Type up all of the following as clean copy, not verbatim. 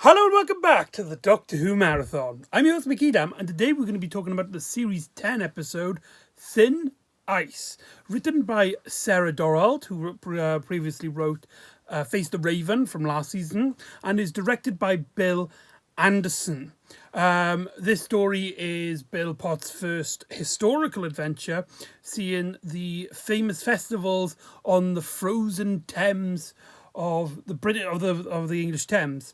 Hello and welcome back to the Doctor Who Marathon. I'm your host McEdam, and today we're going to be talking about the Series 10 episode, Thin Ice, written by Sarah Dorald, who previously wrote Face the Raven from last season, and is directed by Bill Anderson. This story is Bill Potts' first historical adventure, seeing the famous festivals on the frozen Thames of the English Thames,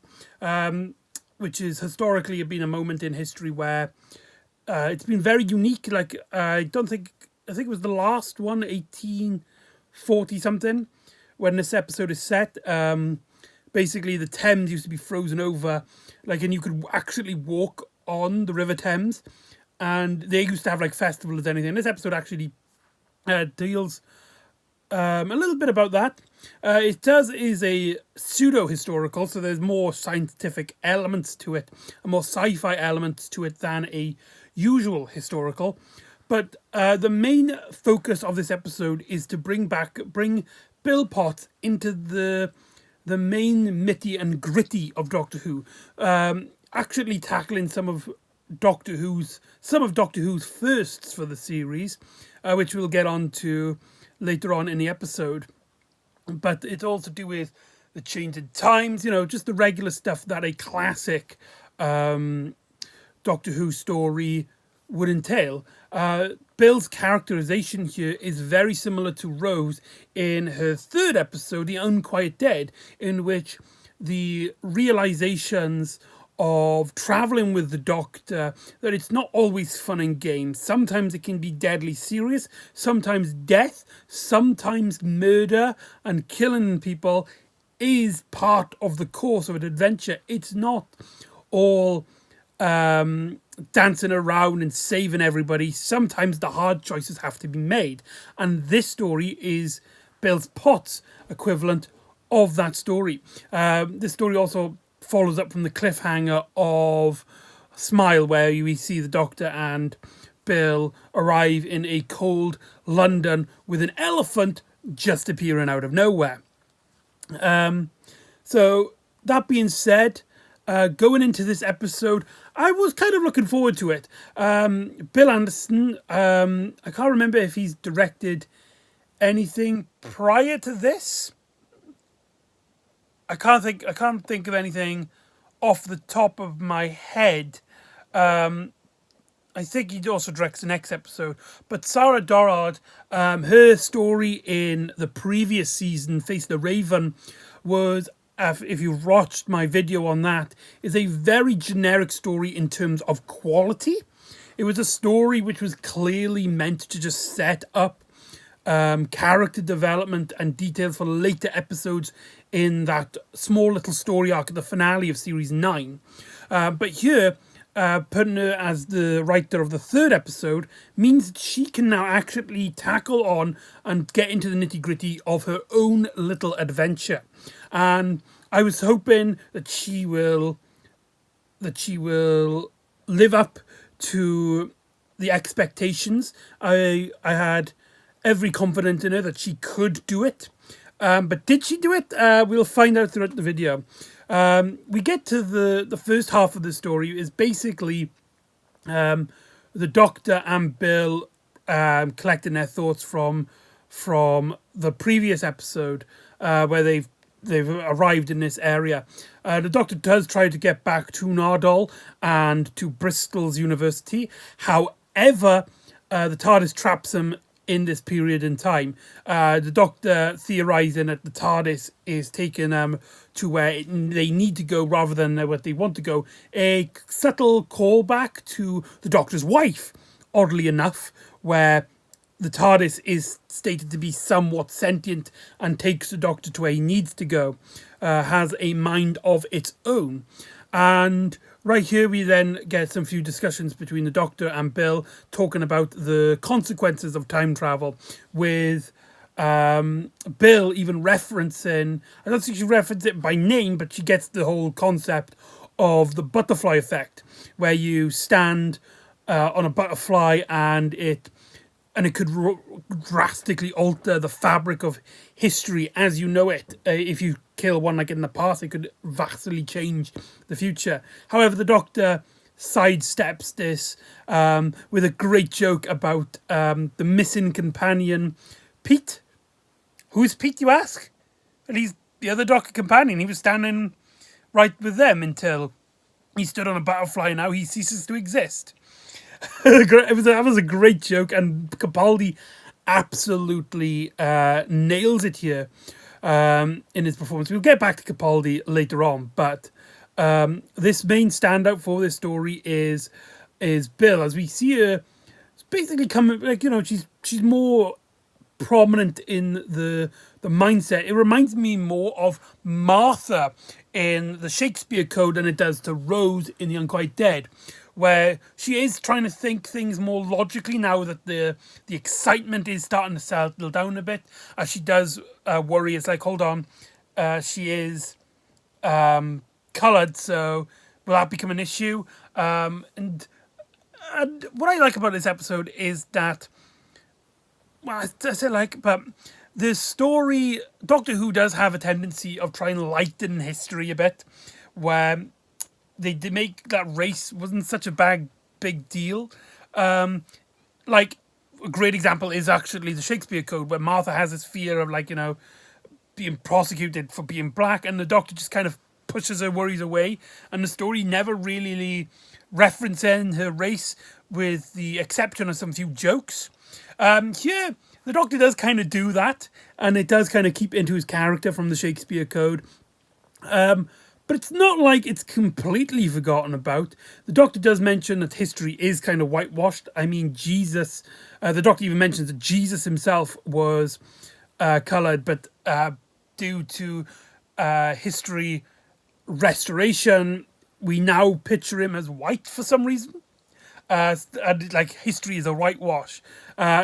which is historically been a moment in history where it's been very unique. I think it was the last one, 1840 something, when this episode is set. Basically, the Thames used to be frozen over, and you could actually walk on the River Thames, and they used to have festivals and anything. This episode actually deals a little bit about that. It is a pseudo-historical, so there's more scientific elements to it, and more sci-fi elements to it than a usual historical. But the main focus of this episode is to bring Bill Potts into the main mitty and gritty of Doctor Who, actually tackling some of Doctor Who's firsts for the series, which we'll get on to later on in the episode. But it's all to do with the change in times, just the regular stuff that a classic Doctor Who story would entail. Bill's characterization here is very similar to Rose in her third episode, The Unquiet Dead, in which the realizations of traveling with the Doctor, that it's not always fun and games. Sometimes it can be deadly serious, sometimes death, sometimes murder, and killing people is part of the course of an adventure. It's not all dancing around and saving everybody. Sometimes the hard choices have to be made, and this story is Bill Potts' equivalent of that story. This story also follows up from the cliffhanger of Smile, where we see the Doctor and Bill arrive in a cold London with an elephant just appearing out of nowhere. So that being said, going into this episode, I was kind of looking forward to it. Bill Anderson, I can't remember if he's directed anything prior to this. I can't think of anything off the top of my head. I think he also directs the next episode. But Sarah Dorard, her story in the previous season, Face the Raven, was, if you've watched my video on that, is a very generic story in terms of quality. It was a story which was clearly meant to just set up character development and details for later episodes in that small little story arc at the finale of Series 9. But here, putting her as the writer of the third episode means that she can now actually tackle on and get into the nitty-gritty of her own little adventure. And I was hoping that she will live up to the expectations. I had every confidence in her that she could do it. But did she do it? We'll find out throughout the video. We get to the first half of the story is basically the Doctor and Bill collecting their thoughts from the previous episode, where they've arrived in this area. The Doctor does try to get back to Nardole and to Bristol's University. However, the TARDIS traps him in this period in time. The Doctor theorising that the TARDIS is taking them to where they need to go rather than what they want to go. A subtle callback to the Doctor's wife, oddly enough, where the TARDIS is stated to be somewhat sentient and takes the Doctor to where he needs to go, has a mind of its own. And right here we then get some few discussions between the Doctor and Bill talking about the consequences of time travel, with Bill even referencing, I don't think she referenced it by name, but she gets the whole concept of the butterfly effect, where you stand on a butterfly and it and it could drastically alter the fabric of history as you know it. If you kill one like in the past, it could vastly change the future. However, the Doctor sidesteps this with a great joke about the missing companion, Pete. Who's Pete, you ask? And he's the other Doctor companion. He was standing right with them until he stood on a butterfly. Now he ceases to exist. That was a great joke, and Capaldi absolutely nails it here in his performance. We'll get back to Capaldi later on, but this main standout for this story is Bill, as we see her basically coming, like, you know, she's more prominent in the mindset. It reminds me more of Martha in the Shakespeare Code than it does to Rose in The Unquiet Dead, where she is trying to think things more logically now that the excitement is starting to settle down a bit. As she does worry, it's like, hold on, she is coloured, so will that become an issue? And what I like about this episode is that, well, I say like, but the story, Doctor Who does have a tendency of trying to lighten history a bit, where they did make that race wasn't such a big deal. Like, a great example is actually the Shakespeare Code, where Martha has this fear of, like, you know, being prosecuted for being black, and the Doctor just kind of pushes her worries away, and the story never really referencing her race, with the exception of some few jokes. Here, the Doctor does kind of do that, and it does kind of keep into his character from the Shakespeare Code. But it's not like it's completely forgotten about. The Doctor does mention that history is kind of whitewashed. I mean, Jesus, the Doctor even mentions that Jesus himself was coloured, but due to history restoration, we now picture him as white for some reason. Like, history is a whitewash.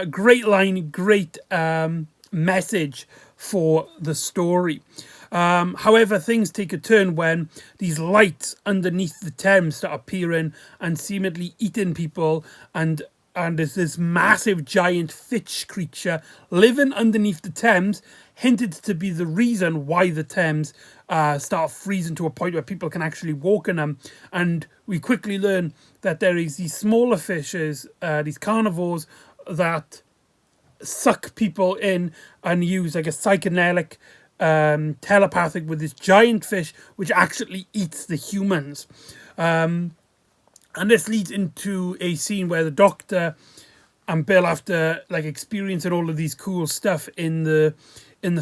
Great line, great message for the story. However, things take a turn when these lights underneath the Thames start appearing and seemingly eating people, and there's this massive giant fish creature living underneath the Thames, hinted to be the reason why the Thames start freezing to a point where people can actually walk in them. And we quickly learn that there is these smaller fishes, these carnivores, that suck people in and use like a psychedelic telepathic with this giant fish which actually eats the humans. And this leads into a scene where the Doctor and Bill, after like experiencing all of these cool stuff in the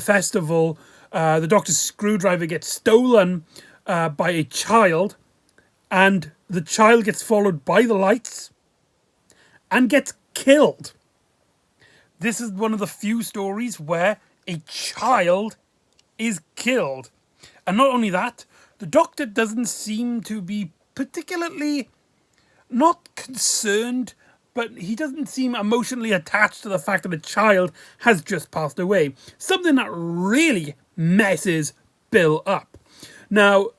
festival, the Doctor's screwdriver gets stolen by a child, and the child gets followed by the lights and gets killed. This is one of the few stories where a child is killed. And not only that, the Doctor doesn't seem to be particularly, not concerned, but he doesn't seem emotionally attached to the fact that a child has just passed away. Something that really messes Bill up. Now,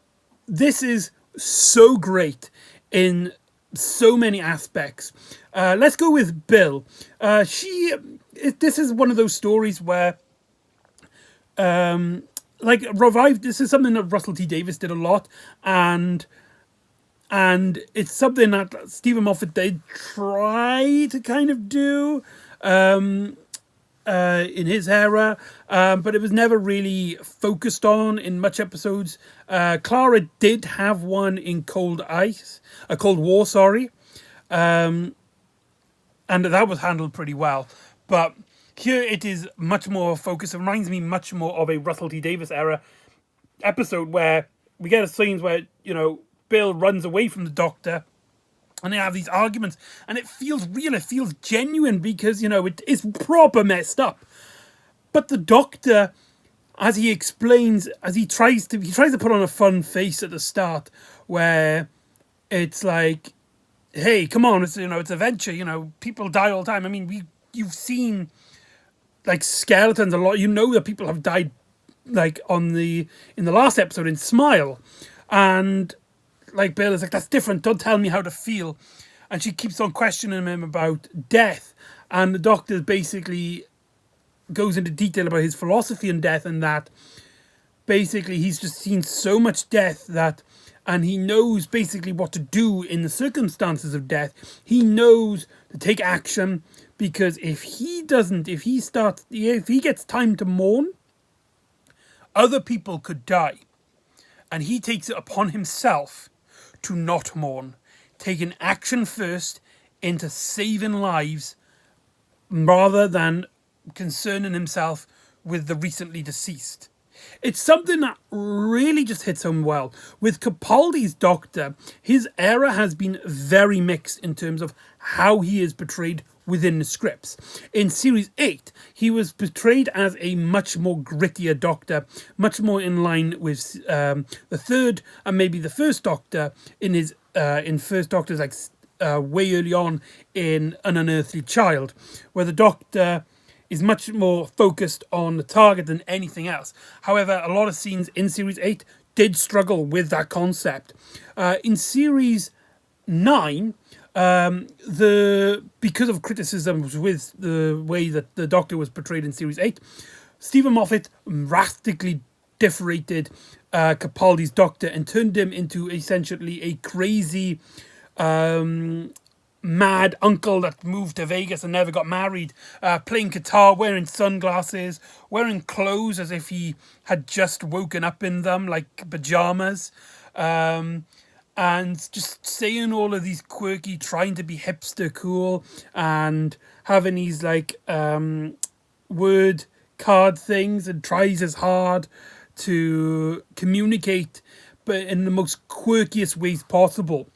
this is so great in so many aspects. Let's go with Bill. This is one of those stories where like revived. This is something that Russell T Davies did a lot, and it's something that Stephen Moffat did try to kind of do in his era, but it was never really focused on in much episodes. Clara did have one in Cold War, sorry, and that was handled pretty well, but here it is much more focused. It reminds me much more of a Russell T Davies era episode where we get a scenes where, you know, Bill runs away from the Doctor and they have these arguments, and it feels real, it feels genuine, because, you know, it is proper messed up. But the Doctor, as he explains, as he tries to put on a fun face at the start, where it's like, hey, come on, it's, you know, it's adventure, you know, people die all the time. I mean, you've seen like skeletons a lot. You know that people have died, like in the last episode in Smile, and like Bill is like, that's different. Don't tell me how to feel. And she keeps on questioning him about death, And the Doctor basically goes into detail about his philosophy on death, and that basically he's just seen so much death that, and he knows basically what to do in the circumstances of death. He knows to take action, because if he gets time to mourn, other people could die. And he takes it upon himself to not mourn, taking action first into saving lives rather than concerning himself with the recently deceased. It's something that really just hits home well. With Capaldi's Doctor, his era has been very mixed in terms of how he is portrayed within the scripts. In Series 8, he was portrayed as a much more grittier Doctor, much more in line with the third and maybe the first Doctor in First Doctor's way early on in An Unearthly Child, where the Doctor is much more focused on the target than anything else. However, a lot of scenes in Series 8 did struggle with that concept. In Series 9, because of criticisms with the way that the Doctor was portrayed in Series 8, Stephen Moffat drastically differentiated Capaldi's Doctor and turned him into essentially a crazy mad uncle that moved to Vegas and never got married, playing guitar, wearing sunglasses, wearing clothes as if he had just woken up in them, like pajamas, and just saying all of these quirky, trying to be hipster cool, and having these word card things, and tries as hard to communicate, but in the most quirkiest ways possible.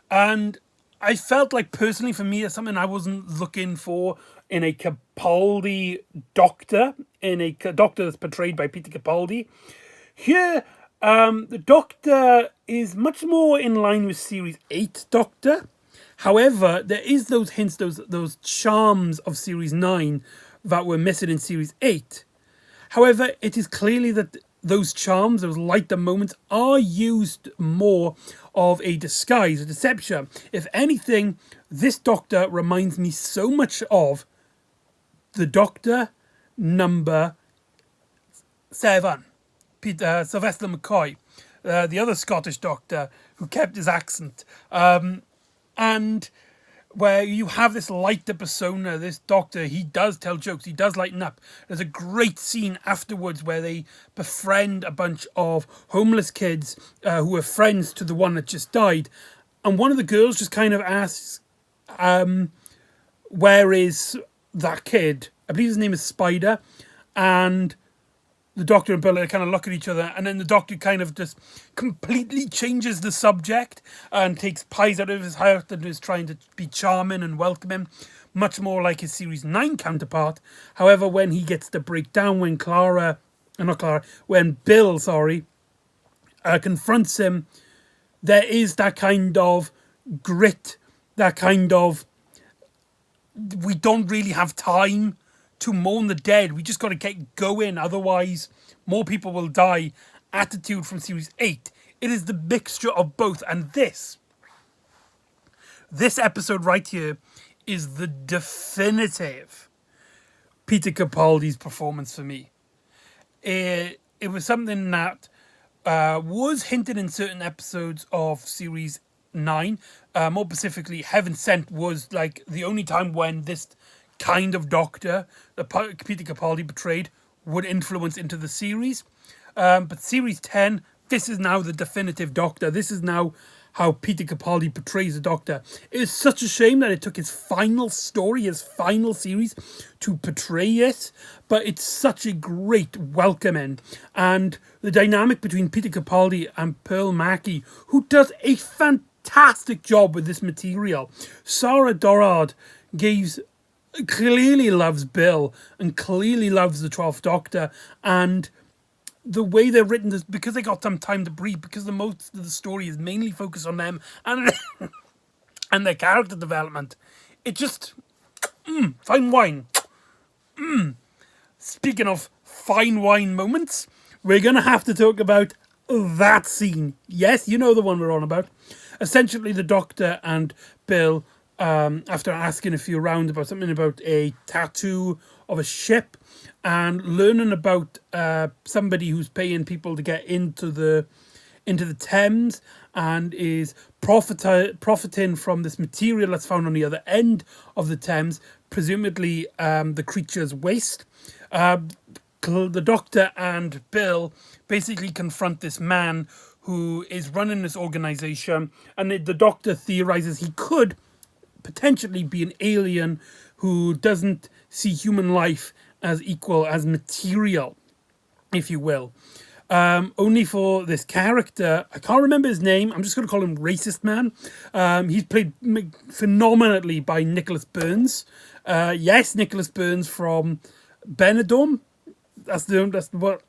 And I felt like, personally, for me, it's something I wasn't looking for in a Capaldi Doctor, in a Doctor that's portrayed by Peter Capaldi. Here, the Doctor is much more in line with Series 8 Doctor. However, there is those hints, those charms of Series 9 that were missing in Series 8. However, it is clearly that those charms, those lighter moments, are used more of a disguise, a deception. If anything, this Doctor reminds me so much of the Doctor number 7, Sylvester McCoy, the other Scottish Doctor who kept his accent. And where you have this lighter persona, this Doctor, he does tell jokes, he does lighten up. There's a great scene afterwards where they befriend a bunch of homeless kids who are friends to the one that just died. And one of the girls just kind of asks, where is that kid? I believe his name is Spider. And the Doctor and Bill kind of look at each other, and then the Doctor kind of just completely changes the subject and takes pies out of his heart and is trying to be charming and welcoming, much more like his Series 9 counterpart. However, when he gets to break down, when Bill confronts him, there is that kind of grit, that kind of, we don't really have time to mourn the dead, we just got to get going, otherwise more people will die attitude from Series 8. It is the mixture of both, and this episode right here is the definitive Peter Capaldi's performance for me. It was something that was hinted in certain episodes of Series 9. More specifically, Heaven Sent was like the only time when this kind of Doctor that Peter Capaldi portrayed would influence into the series. But Series 10, this is now the definitive Doctor. This is now how Peter Capaldi portrays the Doctor. It is such a shame that it took his final story, his final series, to portray it, but it's such a great welcoming. And the dynamic between Peter Capaldi and Pearl Mackie, who does a fantastic job with this material. Sarah Dorard clearly loves Bill and clearly loves the 12th Doctor, and the way they're written is because they got some time to breathe, because the most of the story is mainly focused on them and and their character development. It just fine wine. Speaking of fine wine moments, we're gonna have to talk about that scene. Yes, you know the one we're on about. Essentially, the Doctor and Bill after asking a few around about something about a tattoo of a ship, and learning about somebody who's paying people to get into the Thames, and is profiting from this material that's found on the other end of the Thames, presumably the creature's waste. The Doctor and Bill basically confront this man who is running this organization, and the Doctor theorizes he could potentially be an alien who doesn't see human life as equal, as material, if you will. Only for this character, I can't remember his name, I'm just going to call him Racist Man. He's played phenomenally by Nicholas Burns. Yes, Nicholas Burns from Benidorm. That's what.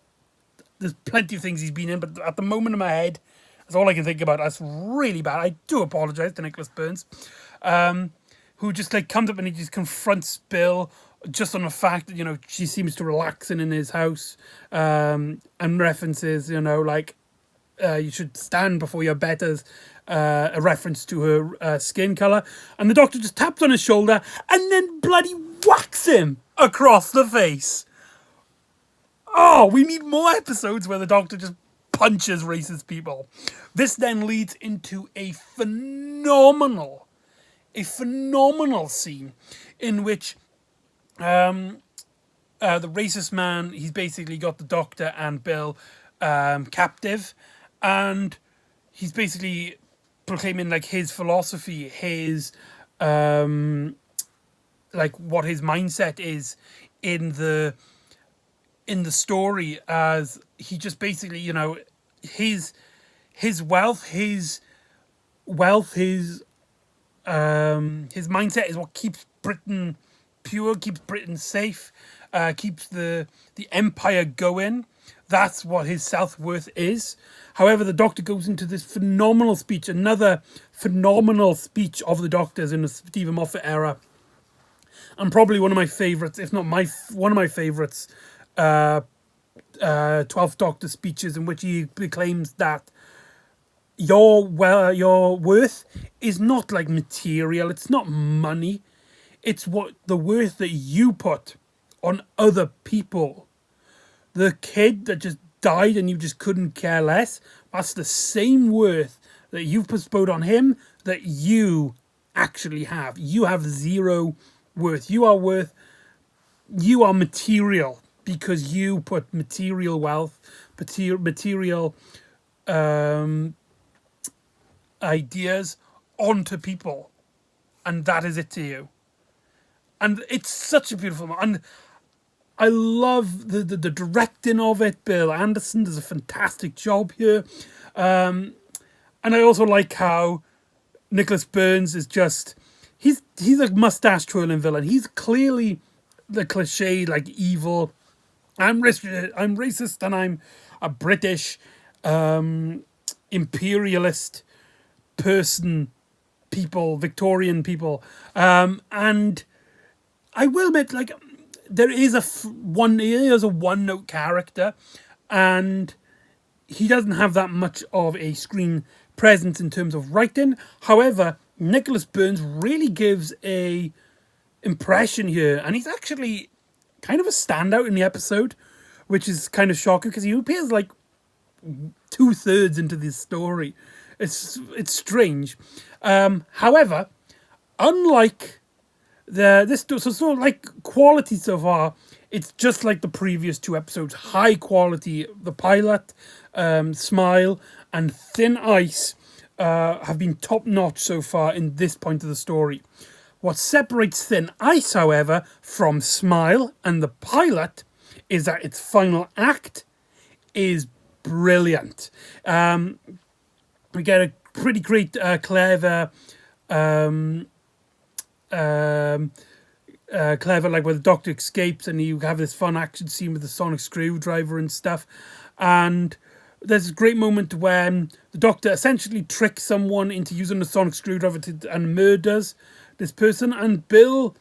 There's plenty of things he's been in, but at the moment in my head, that's all I can think about. That's really bad. I do apologise to Nicholas Burns, who just like comes up and he just confronts Bill just on the fact that she seems to relaxing in his house, and references like you should stand before your betters, a reference to her skin colour, and the Doctor just taps on his shoulder and then bloody whacks him across the face. Oh, we need more episodes where the Doctor just punches racist people. This then leads into a phenomenal scene in which the racist man, he's basically got the Doctor and Bill captive, and he's basically proclaiming like his philosophy, his like what his mindset is in the story, as he just basically his wealth, his mindset is what keeps Britain pure, keeps Britain safe, keeps the empire going. That's what his self-worth is. However, the Doctor goes into this phenomenal speech, another phenomenal speech of the Doctor's in the Stephen Moffat era, and probably one of my favourites, if not one of my favourites, 12th Doctor speeches, in which he proclaims that your worth is not like material, it's not money, it's what the worth that you put on other people. The kid that just died and you just couldn't care less, that's the same worth that you've bestowed on him that you actually have. You have zero worth. You are material because you put material wealth, material ideas onto people, and that is it to you. And it's such a beautiful moment. And I love the directing of it. Bill Anderson does a fantastic job here. And I also like how Nicholas Burns is just, he's a mustache twirling villain. He's clearly the cliche, like evil, I'm racist and I'm a British imperialist Victorian people. And I will admit, like, there is a one-note character, and he doesn't have that much of a screen presence in terms of writing. However, Nicholas Burns really gives a impression here, and he's actually kind of a standout in the episode, which is kind of shocking because he appears like 2/3 into this story. It's strange. However, unlike like quality so far, it's just like the previous two episodes. High quality. The pilot, Smile, and Thin Ice have been top notch so far in this point of the story. What separates Thin Ice, however, from Smile and the pilot is that its final act is brilliant. We get a pretty great, clever, like where the Doctor escapes and you have this fun action scene with the sonic screwdriver and stuff. And there's a great moment when the Doctor essentially tricks someone into using the sonic screwdriver and murders this person. And Bill,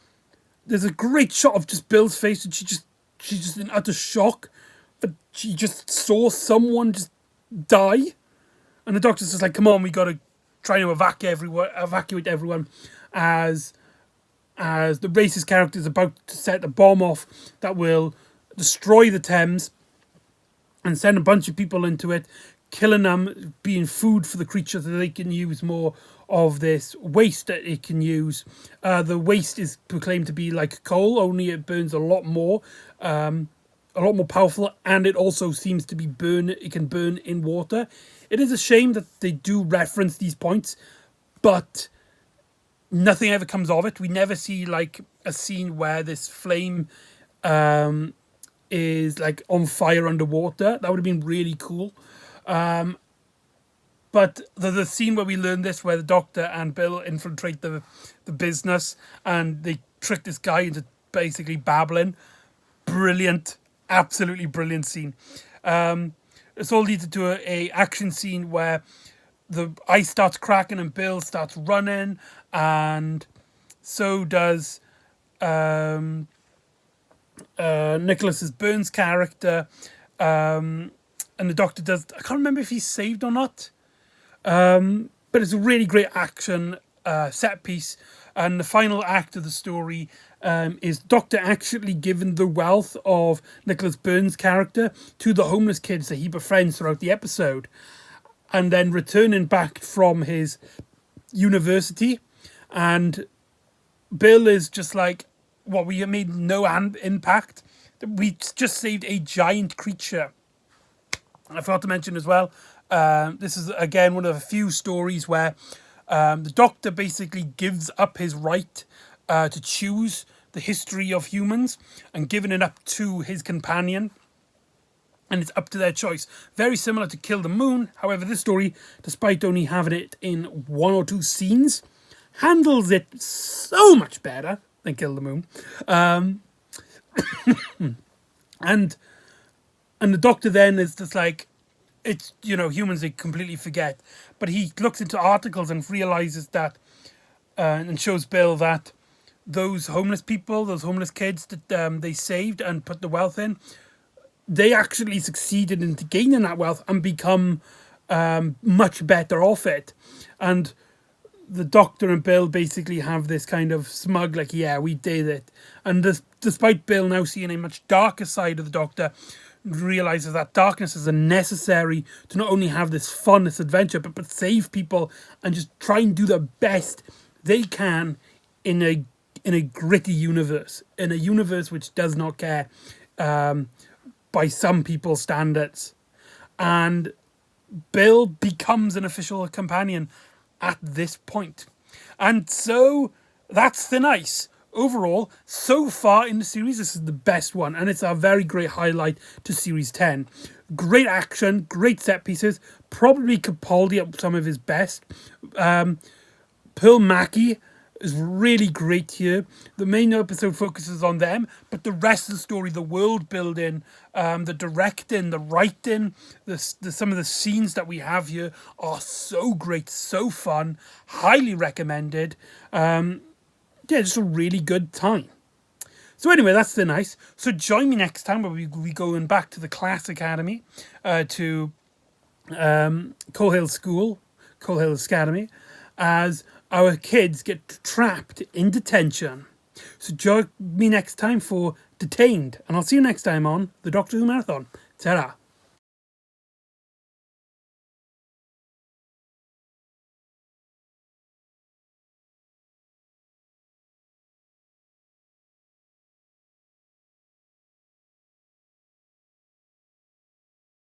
there's a great shot of just Bill's face, and she's just in utter shock that she just saw someone just die. And the Doctor's just like, come on, we got to try to evacuate everyone. as the racist character is about to set a bomb off that will destroy the Thames and send a bunch of people into it, killing them, being food for the creatures so they can use more of this waste that it can use. The waste is proclaimed to be like coal, only it burns a lot more powerful, and it also seems to be it can burn in water. It is a shame that they do reference these points, but nothing ever comes of it. We never see like a scene where this flame is like on fire underwater. That would have been really cool. But the scene where we learn this, where the Doctor and Bill infiltrate the business and they trick this guy into basically babbling, brilliant, absolutely brilliant scene. It's all leads to a action scene where the ice starts cracking and Bill starts running, and so does Nicholas Burns' character, and the Doctor does. I can't remember if he's saved or not, but it's a really great action set piece. And the final act of the story is Doctor actually giving the wealth of Nicholas Burns' character to the homeless kids that he befriends throughout the episode, and then returning back from his university. And Bill is just like, what, we made no impact. We just saved a giant creature. I forgot to mention as well, this is again one of a few stories where the Doctor basically gives up his right to choose the history of humans and giving it up to his companion. And it's up to their choice. Very similar to Kill the Moon. However, this story, despite only having it in 1 or 2 scenes, handles it so much better than Kill the Moon. And the Doctor then is just like, it's, humans they completely forget. But he looks into articles and realizes that, and shows Bill that those homeless people, those homeless kids that they saved and put the wealth in, they actually succeeded in gaining that wealth and become much better off it. And the Doctor and Bill basically have this kind of smug, like, yeah, we did it. And despite Bill now seeing a much darker side of the Doctor, realizes that darkness is necessary to not only have this fun, this adventure, but save people and just try and do the best they can in a gritty universe, in a universe which does not care by some people's standards. And Bill becomes an official companion at this point. And so that's Thin Ice. Overall, so far in the series, this is the best one, and it's a very great highlight to Series 10. Great action, great set pieces, probably Capaldi at some of his best. Pearl Mackie is really great here. The main episode focuses on them, but the rest of the story, the world building, the directing, the writing, some of the scenes that we have here are so great, so fun, highly recommended. Yeah, just a really good time. So anyway, that's Thin Ice. So join me next time where we going back to the Class Academy, to Coal Hill Academy, as our kids get trapped in detention. So join me next time for Detained, and I'll see you next time on the Doctor Who Marathon. Ta-ra.